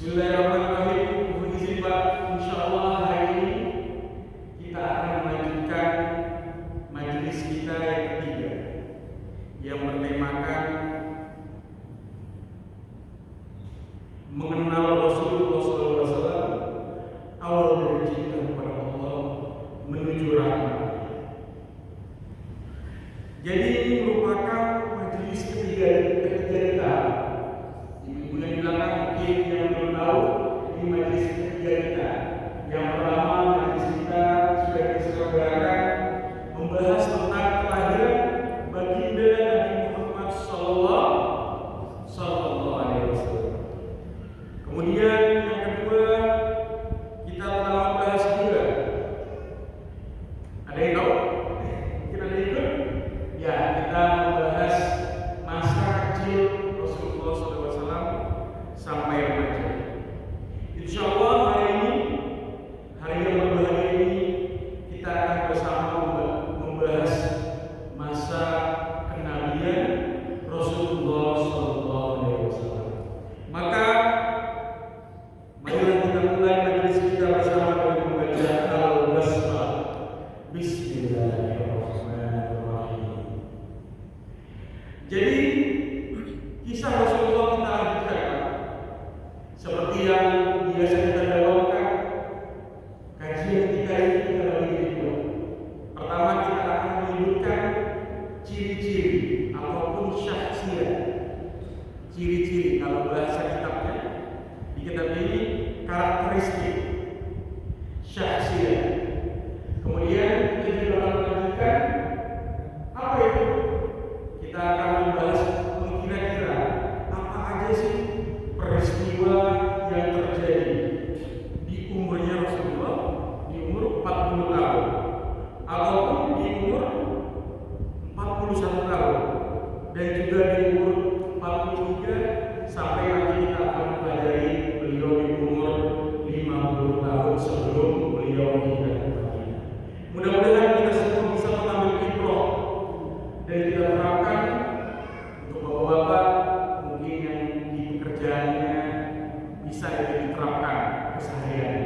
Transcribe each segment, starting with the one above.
Bismillahirrahmanirrahim. Mohon izin Pak, insyaallah hari ini kita akan melanjutkan majelis kita yang ketiga yang bertemakan mengenal Rasulullah SAW, awal dari cinta kepada Allah menuju rahmat. Jadi ini merupakan majelis ketiga kita. Di bulan belakang mungkin yang belum tahu, ini majelis ketiga kita. Yang pertama majelis kita sudah diselenggarakan membahas tentang kelahiran baginda Nabi Muhammad Sallallahu Alaihi Wasallam. Kemudian yang kedua kita telah membahas juga. Ada yang tahu? Mungkin ada yang ikut? Ya, kita membahas masa kecil Rasulullah SAW sampai remaja. Insyaallah hari ini, hari yang berbahagia ini, kita akan bersama membahas masa kenabian Rasulullah SAW. Maka marilah kita mulai majelis kita bersama dengan membaca Al-Basmalah. Bismillahirrahmanirrahim. Jadi kisah Rasulullah kita lanjutkan seperti yang biasa kita dakwahkan. Kajian kita ini kita bagi dua. Pertama kita akan menyebutkan ciri-ciri ataupun syakhsiyat. Ciri-ciri kalau bahasa kitabnya di kitab ini karakteristik syakhsiyat. Kemudian kita juga akan melanjutkan apa itu? Kita akan membahas kira-kira apa aja sih peristiwa yang terjadi di umurnya Rasulullah, di umur 40 tahun ataupun di umur 41 tahun dan juga di umur 43 sampai nanti kita akan mempelajari beliau di umur 50 tahun sebelum beliau meninggal. Mudah-mudahan kita semua bisa mengambil ibrah dan kita terapkan untuk bapak-bapak mungkin yang di pekerjaannya bisa diterapkan keseharian.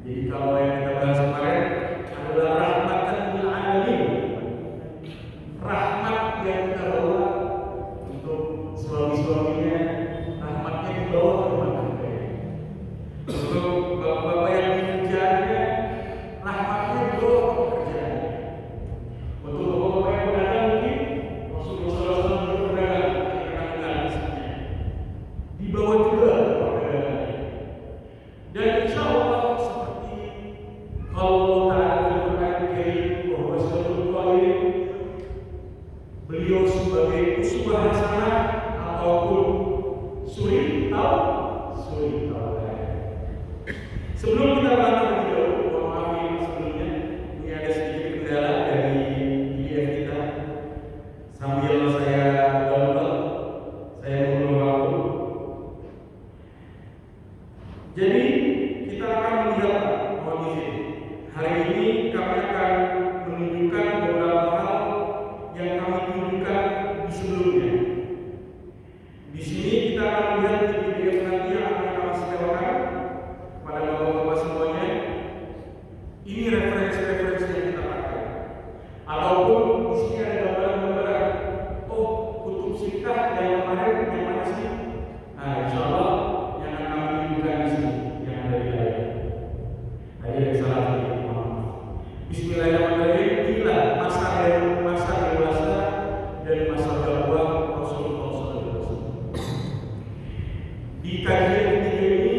Jadi kalau yang kita bahas kemarin adalah rahmatan lil alamin, rahmat yang kita bawa untuk suami-suaminya, rahmatnya dibawa ke rumah tangga. Untuk bapak-bapak yang di kerjaannya, rahmatnya dibawa ke pekerjaan. Untuk bapak-bapak yang berdagang mungkin Rasulullah SAW juga berdagang, kita kenal misalnya, dibawa juga ke perdagangannya. Dan insya Allah seperti kalau Ta'ala Al-Quran Karim bahwa Rasulullah Qaim, beliau sebagai uswah hasanah ataupun suri tauladan. Sebelum kita berangkat lebih jauh, mohon maaf ini sebelumnya, ini ada sedikit kendala dari PDF kita. Sambil saya download, saya menunggu waktu. Jadi kita akan melihat, mohon izin, hari ini kami akan menunjukkan beberapa hal yang kami tunjukkan di sebelumnya. Di sini kita akan melihat di PDF nanti yang akan kami sediakan kepada bapak-bapak semuanya. Ini referensi-referensi yang kita pakai. Ataupun di sini ada gambaran-gambaran. Oh, kutub sittah yang kemarin yang mana sih? Nah, insyaallah yang akan kami tunjukkan di sini yang ada di layar. Tadi ada salah sedikit, maaf. Bismillahirrahmanirrahim. Inilah masa dewasa dan masa dakwah Rasulullah SAW. Di kajian ketiga ini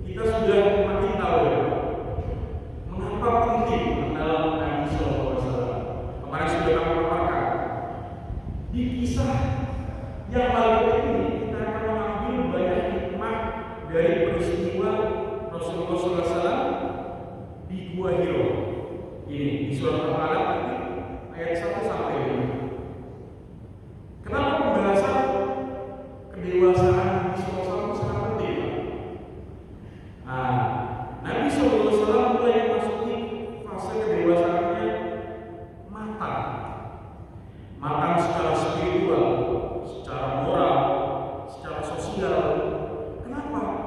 kita sudah makin tahu ya, mengapa penting mengenal Nabi SAW. Kemarin sudah kami paparkan. Di kisah yang paling ini kita akan mengambil banyak hikmah dari peristiwa Rasulullah SAW di Gua Hiro. Ini di surat Al-Alaq ayat 1 sampai 5. Kenapa pembahasan kedewasaan Nabi SAW sangat penting? Nah, Nabi SAW mulai memasuki fase kedewasaannya matang secara spiritual, secara moral, secara sosial. Kenapa?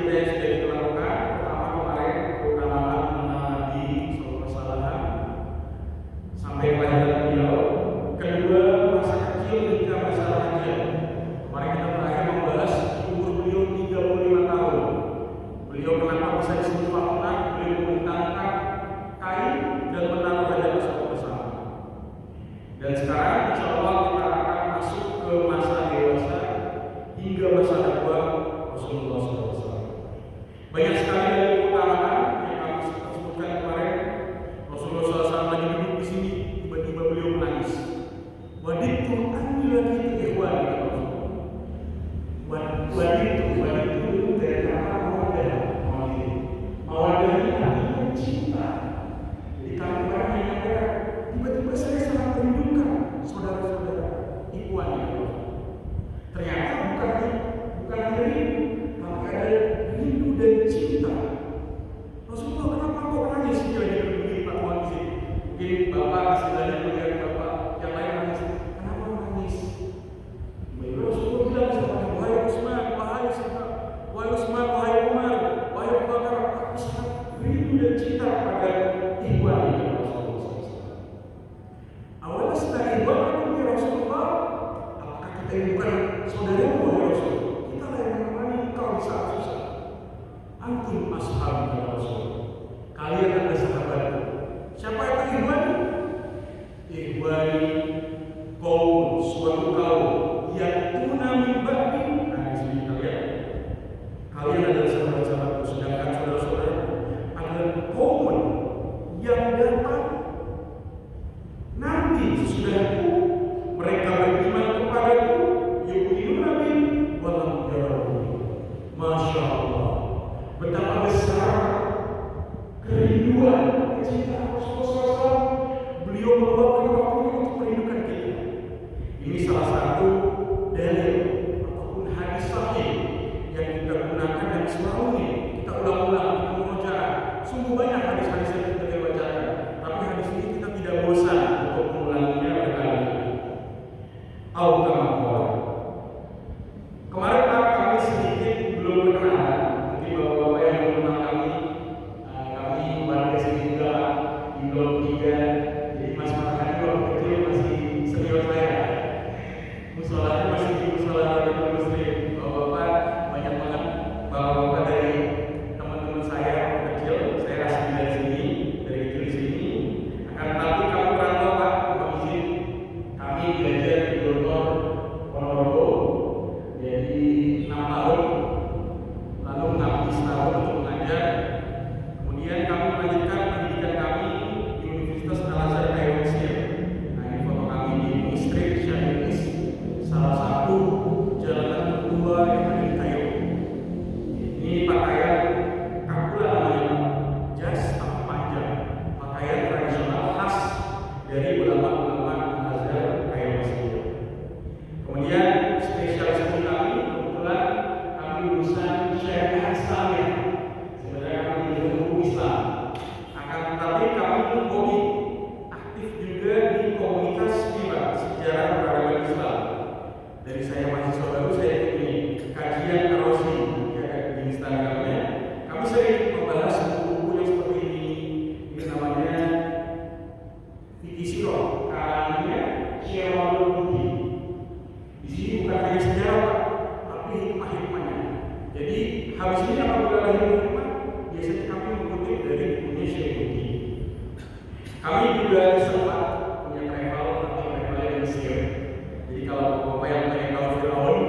kita yang sudah kita lakukan. Pertama kemarin keutamaan Nabi SAW sampai kelahiran beliau. Kedua, masa kecil hingga masa remaja. Kemarin kita terakhir membahas umur beliau 35 tahun. Beliau kenapa bisa disebut Fatunah? Beliau membentangkan kain dan menaruh Hajar Aswad bersama. Dan sekarang insya Allah kita akan masuk ke masa dewasa hingga masa dakwah Rasulullah SAW. Banyak sekali dari keutamaan yang kami sebutkan kemarin. Rasulullah SAW lagi duduk di sini, tiba-tiba beliau menangis. Waditu anila kita ikhwan. Waditu dari kata mawadah. Mawadah ini artinya cinta. Jadi kami orang yang mengatakan, tiba-tiba saya sangat merindukan saudara-saudara ikhwan. Ternyata bukan hanya rindu, tapi ada rindu dan cinta. Rasulullah, kenapa kok nangis? Dia lagi berdiri Pak Muhammad di sini. Mungkin Bapak istilahnya melihat Bapak yang lain nangis. Kenapa nangis? Rasulullah bilang sama dia, wahai Utsman, wahai Umar, wahai Abu Bakar, aku sangat rindu dan cinta kepada ikhwan ini Rasulullah SAW. Awalnya setelah ikhwan aku ya Rasulullah, apakah kita ini bukan saudaramu ya Rasul? Kita lah yang menemani engkau di saat susah. Antum ashabi ya Rasul. Kalian adalah sahabatku. Siapa itu ikhwan? Ikhwani kaum, suatu kaum yang tuna min ba'di. Nah, di sini kalian adalah sahabat-sahabatku, sedangkan saudara-saudara adalah kaum yang datang nanti sesudahku. Mereka beriman kepadaku, yu'minuna bi wa lam yarahu. Masya Allah, betapa besar kerinduan, kecintaan Rasulullah SAW. Beliau meluangkan waktunya untuk merindukan kita. Ini salah satu dalil ataupun hadis sahih yang kita gunakan dan selalu kita ulang-ulang, kita mengucapkan. Sungguh banyak hadis-hadis yang kita bacakan, tapi hadis ini kita tidak bosan untuk mengulanginya berkali-kali. Kemarin kami sedikit belum berkenalan. Mungkin bapak-bapak yang belum kenal kami warga sini juga di Blok 3. Jadi Mas Farhan itu waktu kecil masih senior saya. Musolanya masih di musola Radikal Muslim. Bapak-bapak banyak banget bapak-bapak dari teman-teman saya waktu kecil. Saya asli dari sini, dari kecil di sini. Akan tetapi kamu merantau Pak, Bapak izin kami belajar di Gontor Ponorogo. Jadi 6 tahun, lalu mengabdi setahun untuk mengajar. Kemudian kami melanjutkan pendidikan kami di Universitas Al-Azhar Kairo Mesir. Nah, ini foto kami di Istrik Syarilis, salah satu jalanan kedua yang ada di Kairo. Ini pakaian kapula namanya, jas tapi panjang, pakaian tradisional khas dari ulama-ulama Al-Azhar Kairo Mesir. Kemudian spesialisasi kami kebetulan kami lulusan Syariah Islamiyah. Sebenarnya kami jurusan hukum Islam. Akan tetapi kami hobi aktif juga di komunitas FIBA, sejarah peradaban Islam. Dari saya mahasiswa baru, saya ikut kajian Ar-Razi di Instagramnya. Kami sering membahas buku-buku yang seperti ini. Ini namanya Fikih Sirah, karangannya Syarahul Budi. Di sini bukan hanya sejarah Pak, tapi hikmah-hikmahnya. Jadi habis ini apabila ada hikmah, biasanya kami mengutip dari bukunya Syekh Budi. Kami juga sempat punya travel di Mesir. Jadi kalau bapak yang pengen tahu Firaun,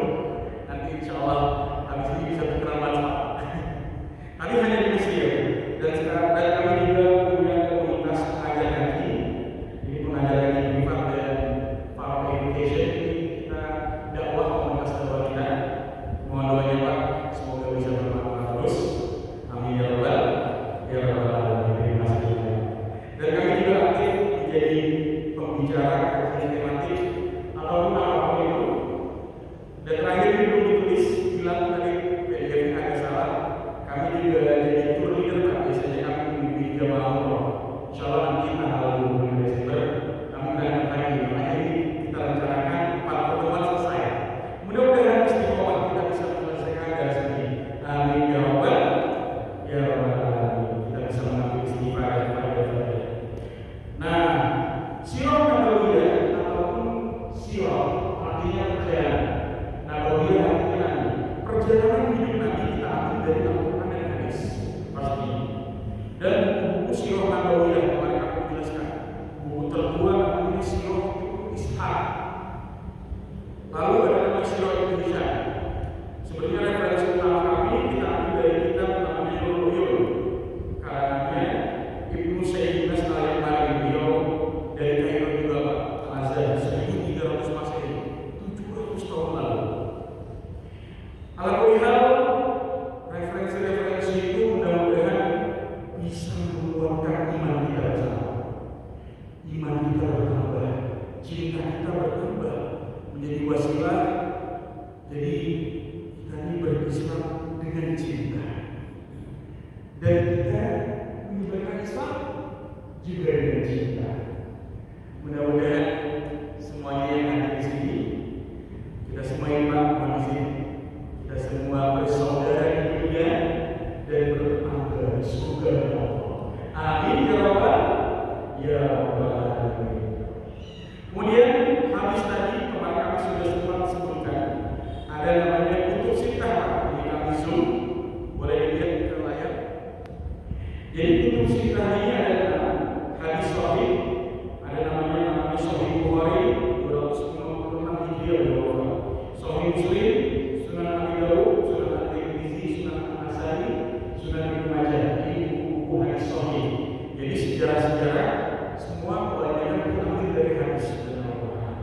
nanti insya Allah habis ini bisa tukeran WhatsApp. Tapi hanya di Mesir. Dan sekarang kami juga punya komunitas pengajar haji. Ini pengajar haji privat dan Farm Education. Kita dakwah komunitas dakwah kita. Mohon doanya Pak, semoga bisa bermanfaat terus. Amin ya rabbal alamin. Terima kasih. Dan kami juga aktif menjadi pembicara kajian tematik ataupun apapun itu. Dan terakhir ini belum ditulis, bilang tadi PDF agak salah. Kami juga jadi tour leader Pak. Biasanya kami membimbing jamaah umroh. Insya Allah nanti tanggal 20 Desember kami berangkat lagi. Makanya ini kita rencanakan 4 pertemuan selesai. Mudah-mudahan istiqomah kita bisa menyelesaikan dari sini. Amin ya rabbal Ala kulli hal, referensi-referensi itu mudah-mudahan bisa menguatkan iman kita bersama. Iman kita bertambah, cinta kita bertambah, menjadi wasilah. Jadi kita ini berislam dengan cinta, dan kita menyebarkan Islam juga dengan cinta. Mudah-mudahan semuanya yang ada di sini, kita semua iman di sini, kita semua bersaudara di dunia dan bertetangga di surga Allah. Amin ya rabbal ya rabbal alamin. Kemudian habis tadi kemarin kami sudah sempat sebutkan ada namanya kutub sittah. Ini kami zoom, boleh dilihat ke layar. Jadi kutub sittah ini adalah hadis sahih, ada namanya Sahih Bukhari 256 Hijriah, Sahih Muslim, Sunan Abi Dawud, Sunan At-Tirmidzi, Sunan An-Nasa'i, Sunan Ibnu Majah. Ini buku hadis sahih. Jadi sejarah-sejarah semua kebanyakan diambil dari hadis dan Al-Quran.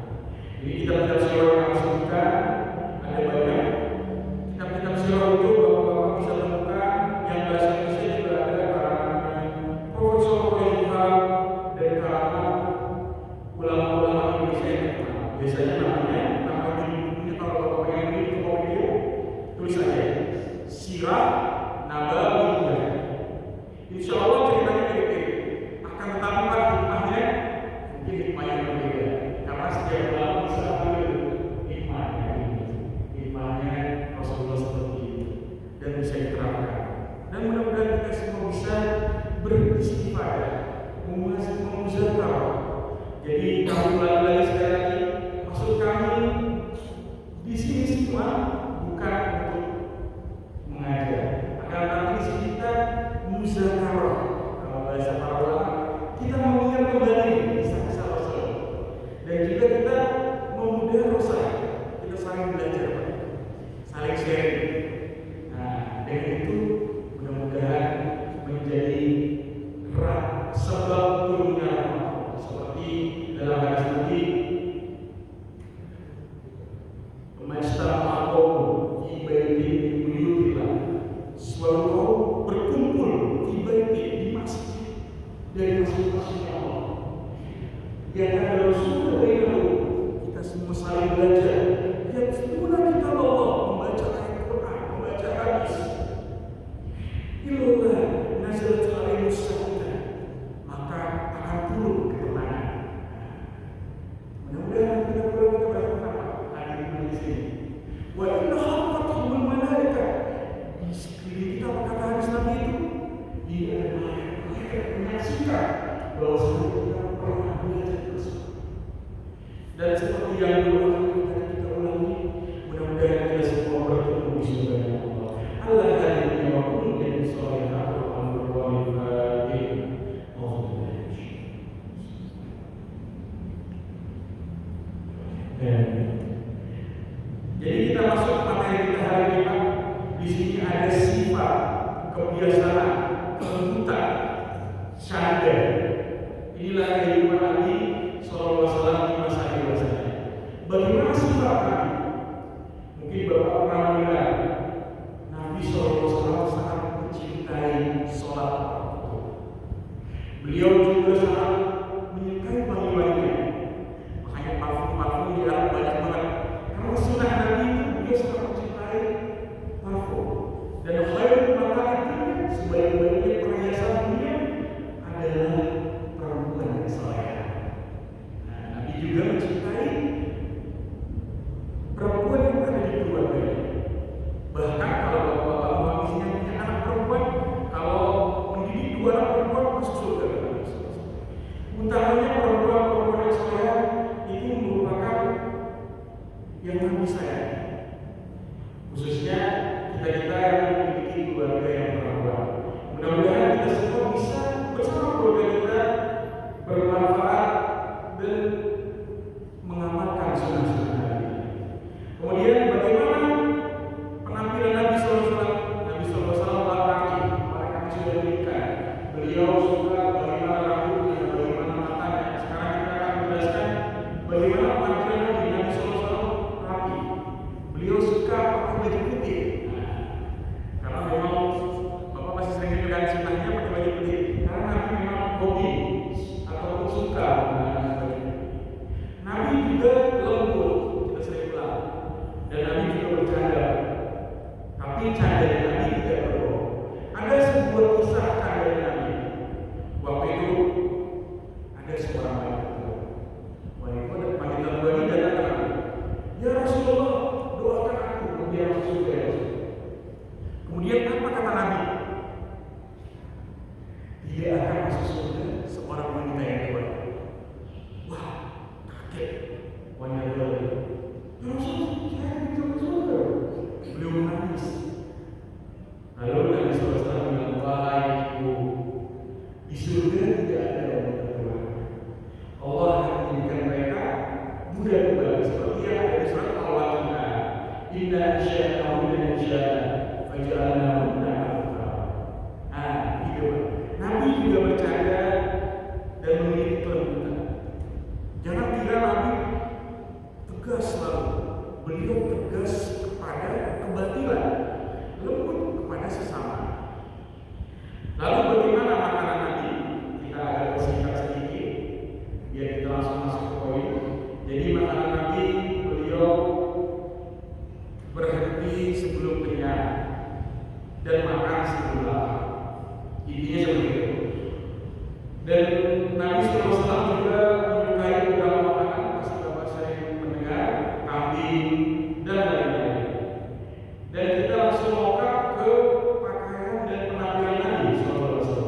Jadi kitab-kitab sirah yang kami sebutkan ada banyak. Kitab-kitab sirah itu bapak-bapak bisa temukan yang bahasa Indonesia juga ada karangan Profesor Royal dan karangan ulama-ulama Indonesia yang terkenal. Biasanya nama judulnya kalau bapak pengen beli ke video, tulis aja Sirah Nabawiyah. Insya Allah ceritanya mirip-mirip, akan tetapi pada hikmahnya mungkin hikmah yang berbeda, karena setiap ulama bisa ambil hikmahnya Rasulullah seperti itu dan bisa diterapkan. Dan mudah-mudahan kita semua bisa beristifadah, memuzakirah. Jadi kami ulangi lagi sekali lagi, maksud kami di sini semua bukan untuk mengajar, akan tetapi di sini kita muzakarah. Kalau bahasa para ulama, kita mengingat kembali kisah-kisah Rasul, dan juga kita memudarosah, kita saling belajar, saling sharing. Nah, dengan itu mudah-mudahan menjadi sebab turunnya rahmat, seperti dalam hadis tadi, majtama'a qaumun fi baitin min buyutillah, suatu kaum berkumpul di baitin, di masjid dari masjid-masjid Allah. Di antara Rasulullah dan kita semua saling belajar. Yang semula kita Allah membaca ayat Quran, membaca hadis. Ilulah nazalat alaihi sakinah, maka akan turun ketenangan. Mudah-mudahan kita berapa hadir di sini. Wa inna khafatahumul malaika. Di sekeliling kita kata hadis Nabi itu, dia adalah malaikat menyaksikan bahwa kita pernah belajar bersama. Dan seperti yang dulu kita ulangi, mudah-mudahan kita semua bertemu di surga Allah. Allah ta'ala wa kullu min salihah wa amru wa min jadi kita masuk materi kita hari ini. Di sini ada sifat, kebiasaan, kebutuhan, syada. Inilah kehidupan Nabi SAW di masa dewasanya. Bagaimana sifat Nabi? Mungkin Bapak pernah mendengar Nabi SAW sangat mencintai sholat. Beliau juga sangat menyukai wangi-wangian. Makanya parfum-parfum dia banyak banget. Karena sunnah Nabi itu beliau sangat mencintai parfum. Dan khairul mata'idunya, sebaik-baiknya perhiasan dunia adalah perempuan yang saleh. Nabi juga mencintai perempuan yang ada di keluarganya. Bahkan kalau bapak-bapak isinya punya anak perempuan, kalau mendidik dua anak perempuan masuk surga. Utamanya perempuan-perempuan yang saleh itu merupakan yang Nabi sayang. Khususnya kita yang memiliki keluarga yang perempuan. Mudah-mudahan kita semua bisa bersama keluarga kita bermanfaat dan mengamalkan sunnah-sunnah Nabi. Kemudian bagaimana penampilan Nabi SAW? Nabi SAW laki-laki, mereka sudah menikah. Beliau suka bagaimana rambutnya, bagaimana matanya. Sekarang kita akan menjelaskan bagaimana penampilan Nabi SAW rapi. Beliau suka pakai baju putih. ya. Kemudian apa kata Nabi? Dia akan masuk surga seorang wanita yang kuat. Wah, kaget. Wanita lagi. Ya Rasul, saya bisa masuk surga. Beliau menangis. Lalu Nabi SAW bilang, wahai ibu, di surga tidak ada wanita tua. Allah akan menjadikan mereka muda kembali seperti yang ada di surat Al-Waqiah. Inna insya'nahunna insya'na faj'alnahunna abkara. Gitu. Nabi juga bercanda dan memiliki kelembutan. Jangan kira Nabi tegas selalu. Beliau tegas kepada kebatilan, lembut kepada sesama. Lalu bagaimana makanan Nabi? Kita agak bersingkat sedikit biar kita langsung masuk ke poin. Jadi makanan Nabi, beliau berhenti sebelum kenyang dan makan sebelum lapar. Intinya seperti itu. Dan Nabi SAW juga menyukai beberapa makanan, pasti Bapak sering mendengar, kambing dan lain-lain. Dan kita langsung lengkap ke pakaian dan penampilan Nabi SAW.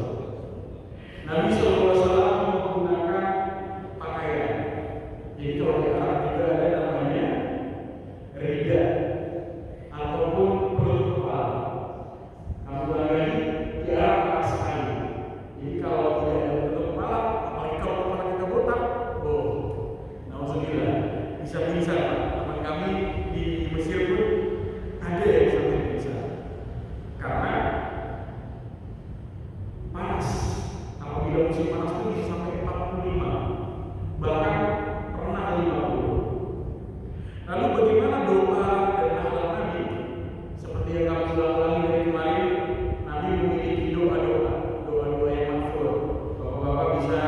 Nabi SAW menggunakan pakaian. Jadi kalau di Arab juga ada namanya rida ataupun penutup kepala. Kamu lagi di Arab sekali. Jadi kalau tidak ada penutup kepala, apalagi kalau kepala kita botak, nauzubillah, bisa pingsan. Teman kami di Mesir pun ada yang sampai pingsan karena panas. Apabila musim panas itu bisa sampai 45, bahkan pernah 50. Lalu bagaimana doa dan akhlak Nabi? Seperti yang kami sudah ulangi dari kemarin, Nabi memiliki doa-doa yang maghfur. Bapak-bapak bisa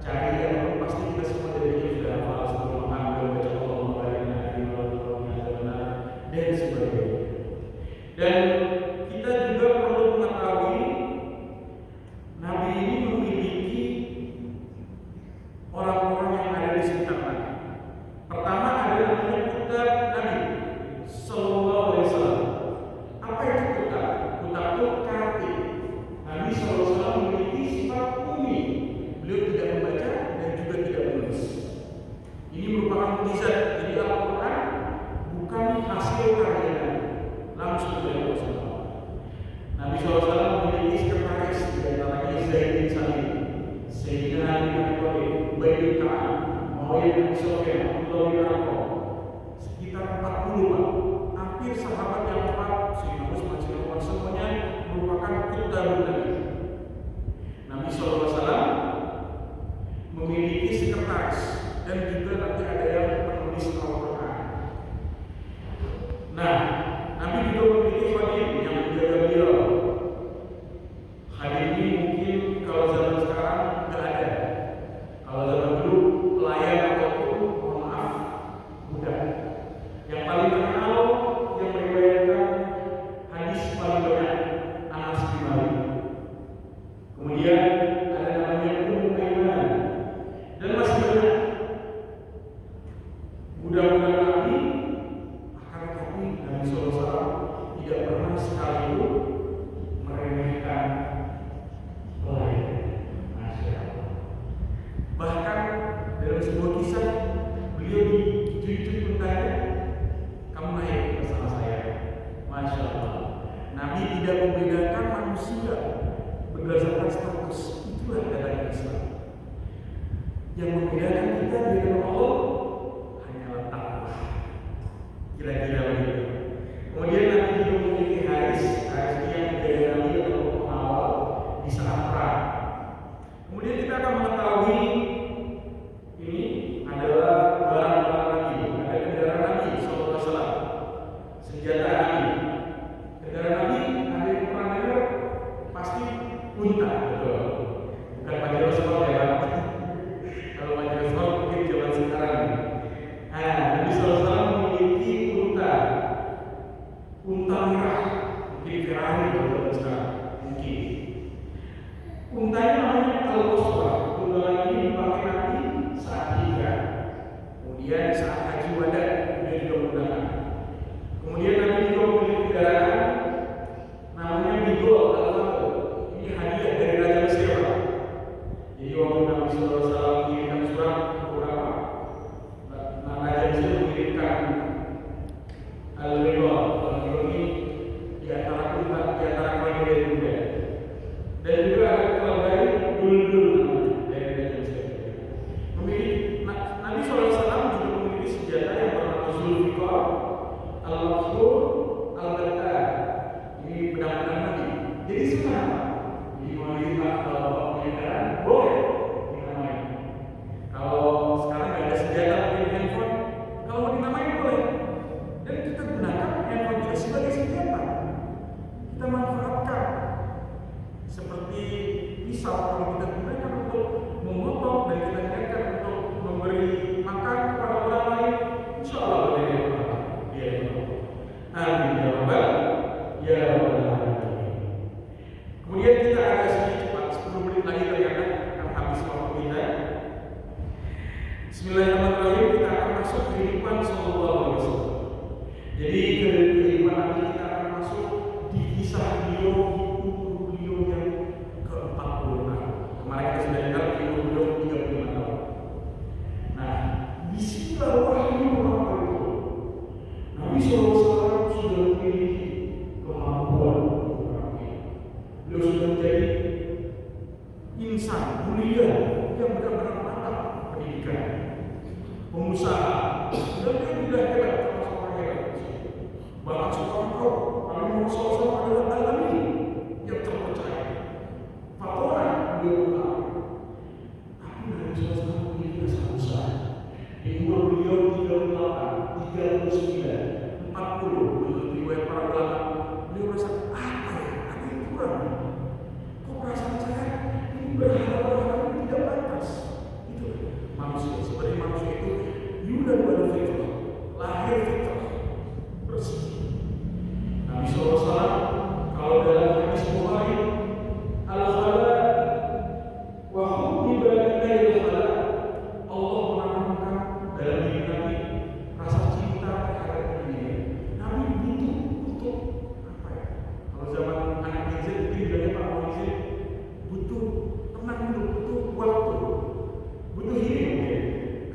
cari yang pasti kita semua dari itu sudah hafal sebelum makan, baca Allahumma barik lana dan sebagainya. Dan kita juga perlu mengetahui Nabi ini memiliki orang-orang yang ada di sekitar Nabi. Pertama ada namanya kitab Nabi Sallallahu Alaihi Wasallam. Apa itu kitab? Kitab itu katib. Nabi Sallallahu Alaihi Wasallam memiliki sifat ummi. Beliau tidak membaca dan juga tidak menulis. Ini merupakan mukjizat. Jadi Al-Quran bukan hasil karya Nabi, langsung dari Rasulullah. Nabi SAW memiliki sekretaris, di antaranya Zaid bin Salim, Sayyidina Ali bin Abi Thalib, Ubay bin Ka'ab, Muawiyah bin Sufyan, Abdullah bin Arqam, sekitar 40 Pak. Hampir sahabat yang empat, Sayyidina Utsman, Sayyidina Umar, semuanya merupakan kitabun Nabi. Nabi SAW memiliki sekretaris dan juga nanti ada yang penulis Al-Quran. Nah, Nabi juga memiliki khadim yang menjaga beliau. Khadim ini mungkin kalau zaman sekarang nggak ada. Kalau zaman dulu pelayan ataupun mohon maaf budak. Yang paling terkenal yang meriwayatkan hadis paling banyak Anas bin Malik. Kemudian ada namanya Ummu Aiman dan masih banyak budak-budak Nabi. Akan tetapi Nabi SAW tidak pernah sekalipun meremehkan pelayan. Masya Allah. Bahkan dalam sebuah kisah beliau dicucuk bertanya, kamu naik bersama saya. Masya Allah. Nabi tidak membedakan manusia berdasarkan status. Itulah dalam Islam. Yang membedakan kita di dalam Allah hanyalah takwa. Kira-kira begitu. Kemudian Nabi juga memiliki haris ini yang menjadi Nabi atau pengawal di saat perang. Kemudian kita akan mengetahui ini adalah barang-barang Nabi. Ada kendaraan Nabi SAW, senjata Nabi. Kendaraan Nabi ada yang pernah dengar pasti unta, betul. Bukan Pajero Sport ya Pak. Kalau Pajero Sport mungkin zaman sekarang. Nabi SAW memiliki unta merah, mungkin Ferrari kalau sekarang, mungkin. Untanya namanya Al-Qaswa. Tunggangan ini dipakai Nabi saat hijrah. Kemudian saat haji wada dia juga menggunakan. Kemudian Nabi juga memiliki Bismillahirrahmanirrahim, kita akan masuk kehidupan Sallallahu Alaihi Wasallam. Jadi kehidupan Nabi kita akan masuk di kisah beliau yang ke-40 tahun. Kemarin kita sudah dengar beliau 35 tahun. Nah, disinilah wahyu pertama itu. Nabi SAW sudah memiliki kemampuan untuk merapi. Beliau sudah menjadi insan mulia yang benar-benar mantap pendidikan, pengusaha, dan dia tidak hebat termasuk orang hebat. Bahkan seorang kau, Nabi Muhammad SAW adalah alami yang terpercaya. Fatwa beliau benar. Tapi Nabi SAW memiliki rasa besar. Di umur beliau 38, 39, 40, menurut riwayat para ulama, beliau merasa apa yang kurang? Kok perasaan saya ini berharap ini tidak pantas? Itu manusia. Sebenarnya manusia itu yulad wal fitrah, lahir fitrah bersih. Nabi SAW kalau dalam hadis Bukhari, al-khala wa hubbiba ilayhi al-khala, Allah menanamkan dalam diri Nabi rasa cinta terhadap dunia. Nabi butuh untuk apa ya? Kalau zaman anak Izin mungkin bilangnya Pak Izin butuh tenang dulu, butuh waktu, butuh hidup.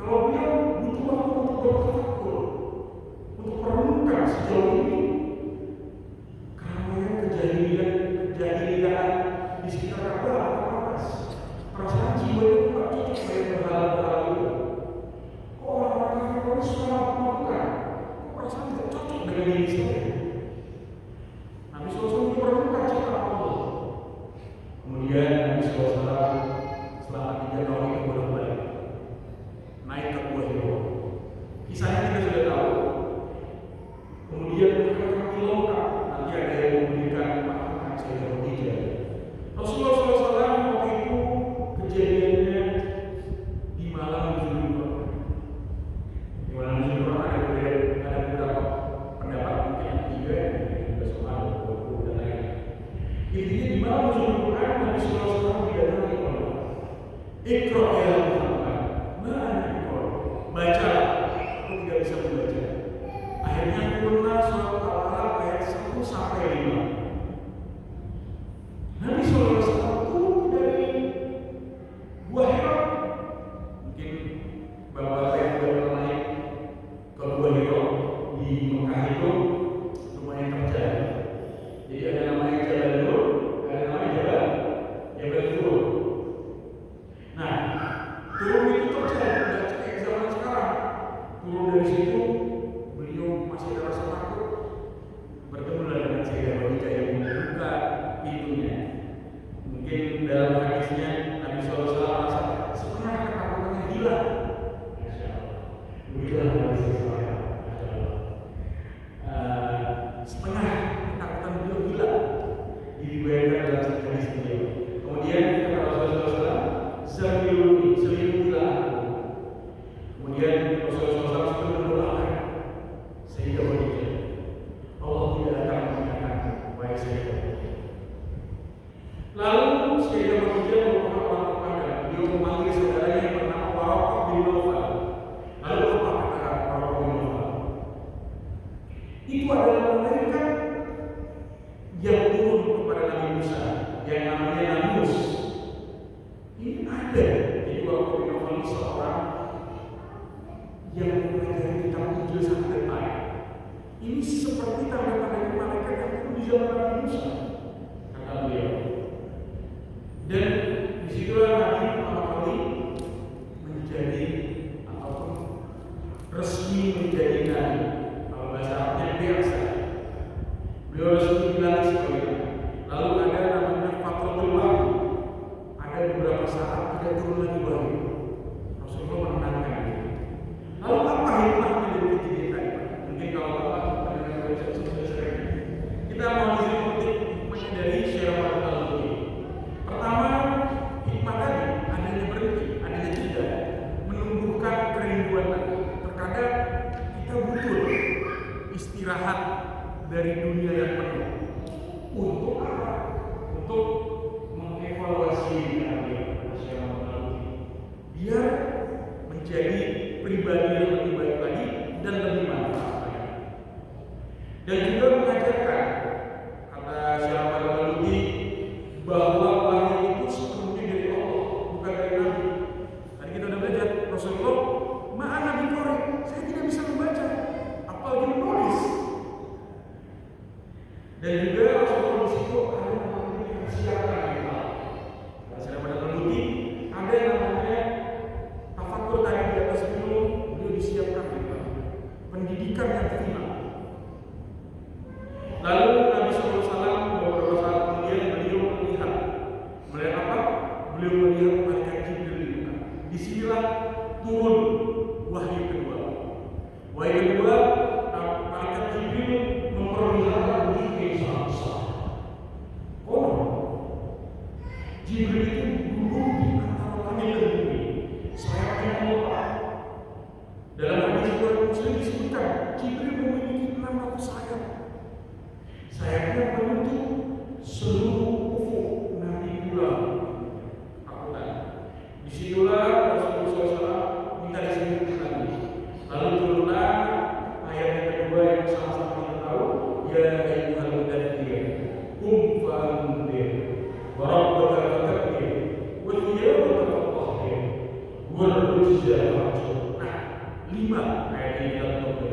Kalau beliau butuh waktu untuk bertafakkur, untuk merenungkan sejauh ini keramaian kejahilian di sekitar Ka'bah atau atas. Perasaan jiwa itu tak cocok dengan berhala-berhala itu. Kok orang-orang yang harus melakukan? Kok perasaan tidak cocok dengan diri saya? Nabi SAW merenungkan ciptaan Allah. Kemudian Nabi SAW selama 3 tahun itu bolak-balik naik ke Gua Hira. Kisahnya kita sudah tahu. Kemudian kami lengkap. Nanti ada yang memberikan makna saya Khadijah. Rasulullah SAW waktu itu kejadiannya di malam Zulhijjah. Di malam Zulhijjah ada beberapa pendapat mungkin yang 3 yang juga soal 20 dan lain. Intinya di malam Zulhijjah Nabi SAW didatangi oleh Iqra ya Muhammad. Mana Iqra? Baca. Aku tidak bisa membaca. Akhirnya turunlah surat Al-Alaq ayat 1 sampai 5. Nabi SAW turun dari Gua Hira. Mungkin bapak yang sudah naik ke Gua Hira di Mekah itu lumayan terjal. Jadi ada namanya Jabal Nur, ada namanya Jabal Nur. Nah, turun itu terjal, tidak kayak zaman sekarang. Turun dari situ, beliau masih ada rasa takut. Bertemu dengan Sayyidah Khadijah yang membuka pintunya. Mungkin dalam hadisnya Nabi SAW merasa setengah ketakutannya hilang. Masya Allah. Begitulah Nabi SAW. Setengah ketakutan beliau hilang. Diriwayatkan dalam hadis beliau. Kemudian kata Rasulullah SAW, "Zamiluni, selimutilah aku." Kemudian Rasulullah SAW sudah mendoakan Sayyidah Khadijah, Allah tidak akan mengingatkan baik Sayyidah Khadijah. Lalu Sayyidah Khadijah merupakan orang tetangga. Beliau memanggil saudaranya yang bernama Waraqah bin Nawfal. Lalu apa kata Waraqah bin Nawfal? Itu adalah malaikat yang turun kepada Nabi Musa yang namanya Namus. Ini ada. Jadi Waraqah bin Nawfal ini seorang yang mempelajari kitab Injil sampai depan. Ini seperti tanda-tanda malaikat yang turun di zaman Nabi Musa, kata beliau. Dan disitulah Nabi pertama kali menjadi ataupun resmi menjadi nabi. Kalau bahasa Arabnya biasa. Beliau resmi dilantik sebagai nabi. Lalu ada namanya Fathul Wahyu. Ada beberapa saat ada turun lagi wahyu. Rasulullah menenangkan itu. Lalu apa hikmahnya dari kejadian tadi? Mungkin kalau Bapak mendengar berita sudah sering. Kita mau memetik hikmahnya dari Syarah Al-Ghazali. Pertama, hikmah tadi adanya berhenti, adanya jeda, menumbuhkan kerinduan tadi. Terkadang kita butuh istirahat dari dunia yang penuh. Untuk apa? Untuk mengevaluasi diri kita, biar menjadi pribadi yang lebih baik lagi dan lebih manfaat lagi. Dan juga mengajarkan, kata Syekh Al-Albani, bahwa wahyu itu sepenuhnya dari Allah, bukan dari Nabi. Tadi kita udah belajar, Rasulullah ma'ana biqari, saya tidak bisa membaca, apalagi menulis. Dan juga Rasulullah di situ ada yang namanya persiapan mental. Kalau saya meneliti, ada yang namanya tafakur tadi di atas dulu, beliau disiapkan mental, pendidikan yang final. Lalu Nabi SAW beberapa saat kemudian beliau melihat apa? Beliau melihat malaikat Jibril di Mekah. Disinilah turun wahyu kedua. Wahyu kedua, malaikat Jibril memperlihatkan wujud yang sangat besar. Oh, Jibril itu duduk di antara langit dan bumi, sayapnya melebar. Dalam hadis riwayat Muslim disebutkan Jibril memiliki 600 sayap. Sayapnya menutup seluruh ufuk Nabi Bulan. Disitulah Rasulullah SAW minta disebut lagi. Lalu turunlah ayat yang kedua yang sama-sama kita tahu, ya ayyuhal mudaththir qum fa'anzir wa rabbaka fakabbir wa thiyabaka fatahhir wal rujza fahjur. Nah, 5 ayat ini kita tahu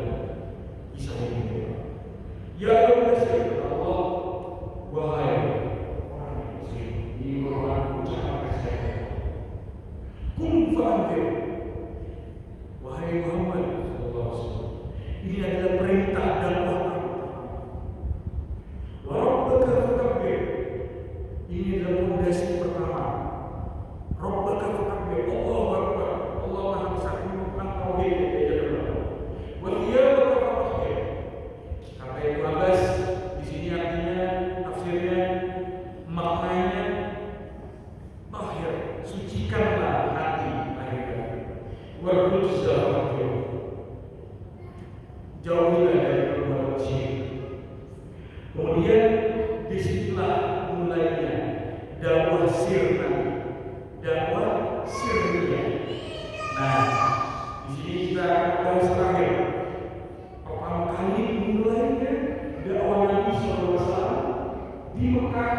kisah ini. Ya ayyuhal Allah, wahai orang muslim, ini merupakan ucapan saya. Qum fa'anzir, wahai Muhammad sallallahu alaihi wasallam, ini adalah perintah dakwah. Wa rabbaka fakabbir, ini adalah fondasi pertama. Rabbaka fakabbir, Allahu akbar, Allah Maha Besar, merupakan tauhid yang diajarkan. Wa thiyabaka fatahhir, kata Ibnu Abbas di sini artinya tafsirnya maknanya tahir, sucikanlah hati lahirnya. Warujza fahjur, jauhilah dari perbuatan syirik. Kemudian disitulah mulainya dakwah sirna, dakwah sirria. Nah, di sini kita akan bahas terakhir. Pertama kali mulainya dakwah Nabi SAW di Mekah,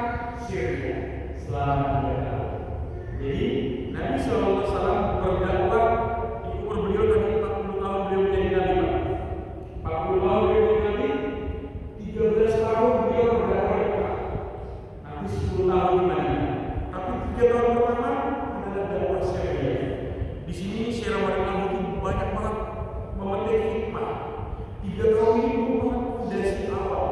Syria selama 3 tahun. Jadi Nabi SAW berdakwah di umur beliau tadi 40 tahun beliau menjadi Nabi. 40 tahun beliau menjadi Nabi, 13 tahun beliau berdakwah di Mekah, nanti 10 tahun di Madinah. Tapi 3 tahun pertama adalah dakwah Syria. Di sini Syekh Al-Albani banyak banget memetik hikmah. 3 tahun ini merupakan fondasi awal.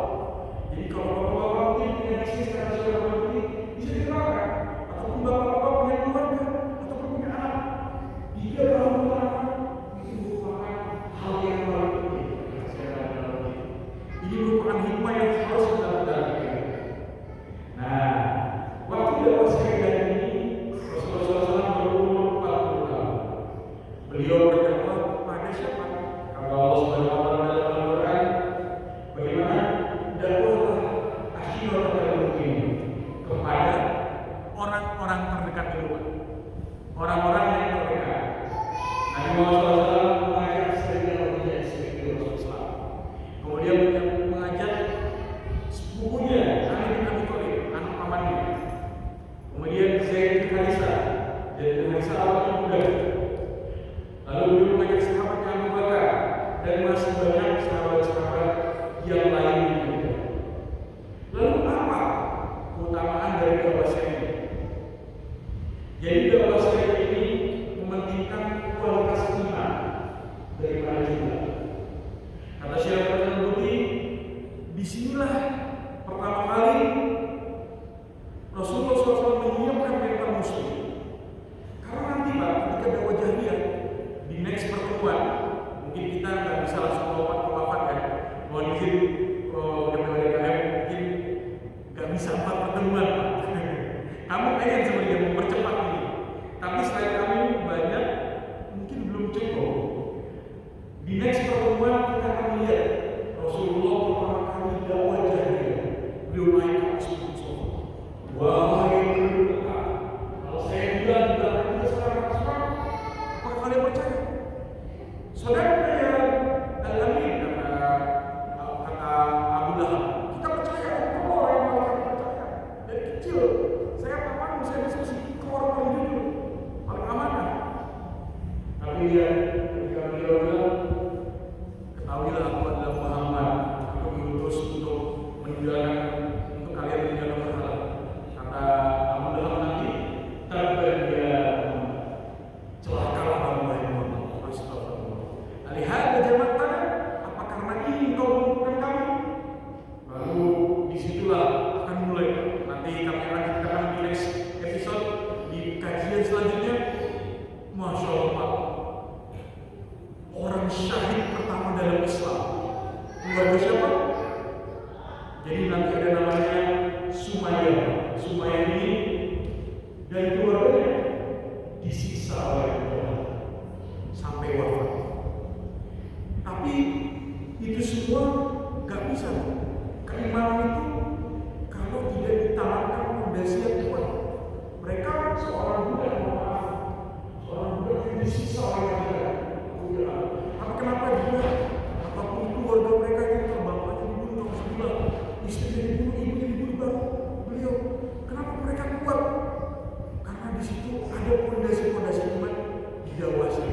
Jadi kalau bapak-bapak mungkin punya bisnis karena Syekh Al-Albani bisa diterapkan, ataupun bapak-bapak punya keluarga ataupun punya anak, 3 tahun pertama itu merupakan hal yang paling penting. Ini merupakan hikmah yang harus kita lakukan. Nah, waktu dakwah Syria ini Rasulullah SAW berumur 40 tahun. Beliau berdakwah kepada siapa? Kata Allah Subhanahu wa taala dalam Al-Qur'an, bagaimana dakwah asyiratal muslimin, kepada orang-orang terdekat di rumah, orang-orang yang terdekat. Nabi Muhammad SAW mengajak Sayyidah istri Rasulullah, kemudian mengajak sepupunya Ali bin Abi Thalib, anak pamannya, kemudian Zaid bin Harithah, awalnya muda. Lalu beliau mengajak sahabat yang Abu Bakar dan masih banyak sahabat-sahabat yang lainnya. Lalu apa keutamaan dari dakwah Syria? Jadi dakwah Syria ini mementingkan kualitas iman daripada jumlah. Kata Syekh Al-Albani, disinilah pertama kali Rasulullah SAW menyiapkan mental muslim. Karena nanti Pak, ketika dakwah jahiliyah di next pertemuan, mungkin kita nggak bisa langsung lompat ke wafat ya. Mohon izin DPWDKM mungkin nggak bisa 4 pertemuan Pak. Kamu pengen sebenarnya mempercepat ini, tapi selain kami banyak mungkin belum cukup. Di next pertemuan kita akan lihat Rasulullah pertama kali dakwah jahiliyah, beliau naik ke meninggalkan untuk kalian meninggalkan berhala. Kata Abu Lahab nanti, terbahagia celakalah hamba yang Muhammad. Astagfirullah. Alihada jamak tanah, apa karena ini engkau mengumpulkan kami? Lalu disitulah akan mulai. Nanti kami akan lanjutkan di next episode di kajian selanjutnya. Masya Allah Pak, orang syahid pertama dalam Islam keluarga siapa? Jadi nanti ada namanya Sumayyah. Sumayyah ini dan keluarganya disiksa oleh Tuhan sampai wafat. Tapi itu semua gak bisa. Keimanan itu kalau tidak ditanamkan fondasi yang kuat. Mereka seorang budak, seorang budak yang disiksa oleh Tuhan. Tapi kenapa dia? Apapun keluarga mereka itu terbapaknya dibunuh, Rasulullah, istrinya dibunuh, ibunya dibunuh baru beliau. Kenapa mereka kuat? Karena di situ ada fondasi-fondasi iman didawasi.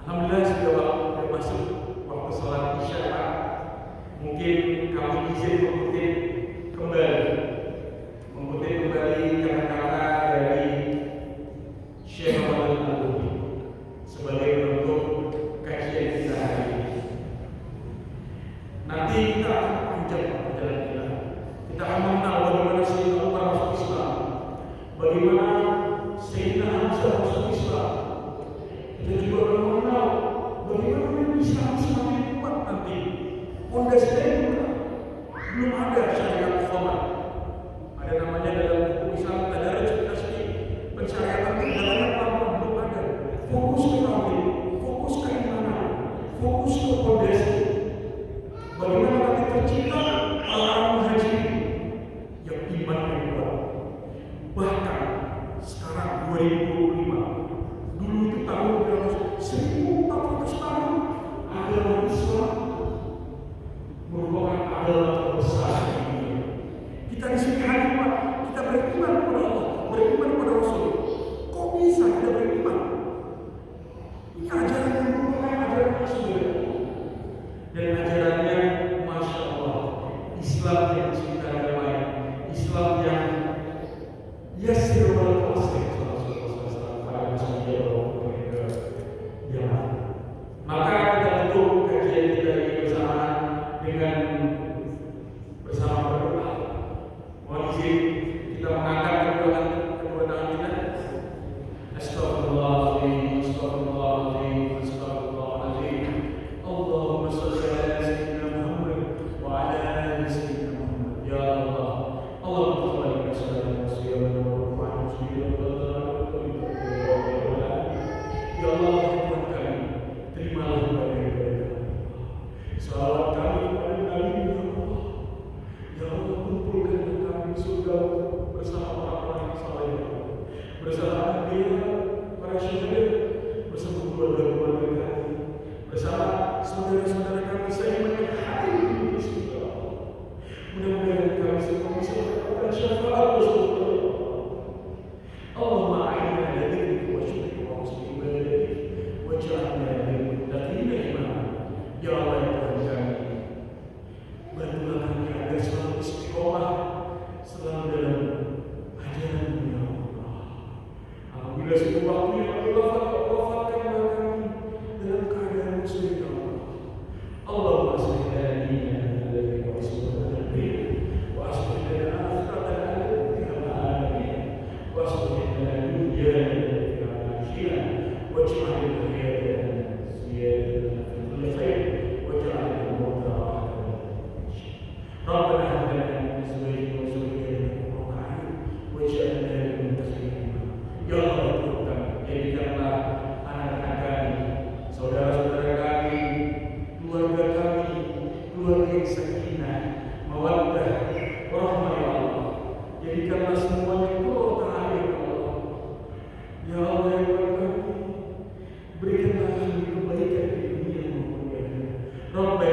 Alhamdulillah sudah masuk waktu salat Isya. Mungkin kami izin mengutip kembali kata-kata dari Syekh Muhammad Al-Bukhari sebagai penutup kajian kita hari ini. Nanti kita akan panjang perjalanan kita. Kita akan mengenal bagaimana Sayyidina Umar masuk Islam, bagaimana Sayyidina Hamzah masuk Islam. Kita juga akan mengenal bagaimana Islam semakin kuat nanti. Fondasinya juga belum ada syariat Muhammad. Ada namanya dalam hukum Islam tadarruj tasbih, pensyariatan perjalanan pelan-pelan belum ada. Fokus ke tauhid, fokus ke iman, fokus ke fondasi. Bagaimana nanti tercipta orang muhajirin yang imannya kuat. Bahkan sekarang 2025, dulu itu tahun 1400 tahun agama Islam merupakan agama terbesar di dunia. Kita di sini hadir Pak, kita beriman kepada Allah, beriman kepada Rasul. Kok bisa kita beriman? Ini ajaran yang merupakan ajaran Rasul. Dan ajarannya, Masya Allah, Islam yang cinta damai, Islam yang yasir wal asir. Maka kita tutup kajian kita ini bersama dengan bersama berdoa. Mohon izin kita mengangkat kedua tangan kita. Astagfirullahaladzim, astagfirullahaladzim, astagfirullahaladzim. Allahumma shalli ala sayyidina Muhammad wa ala ali sayyidina Muhammad. Ya Allah, Allahumma shalli ala sayyidina Muhammad wa ala ali sayyidina Muhammad. Ya Allah, Tuhan kami, terimalah ibadah kami. Salawat kami kepada Nabi Muhammad. Ya Allah, kumpulkan kami di surga bersama orang-orang yang saleh, bersama dia, para syuhada, bersama keluarga-keluarga kami, bersama saudara-saudara kami seiman yang hadir di surga. Mudah-mudahan kami semua bisa mendapatkan syafaat Rasulullah. Allahumma a'inna ala dzikrika wa syukrika wa husni ibadatik waj'alna minal muttaqina imama. Ya Allah, ya Tuhan kami, bantulah kami agar selalu istiqomah, selalu dalam ajaran-Mu ya Allah. Apabila suatu waktu yang wafatkanlah kami dalam keadaan muslim ya Allah. Allahumma aslih lana dinana alladzi huwa ismuna wa aslih lana akhiratana allati fiha ma'adina wa aslih lana dunyana allati fiha ma'ashina waj'al hayatana ziyadatan fi kulli khair waj'al al-mauta rahatan. Rabbana hab lana min azwajina wa dhurriyyatina qurrata a'yun waj'alna lil muttaqina imama. Ya Allah, Tuhan, jadikanlah anak-anak kami, saudara-saudara kami, keluarga kami, keluarga yang sakinah, mawaddah, warahmah ya Allah. Jadikanlah semuanya qurrata a'yun ya Allah. Ya Allah, ya Tuhan kami, berikanlah kami kebaikan di dunia maupun di akhirat. Rabbana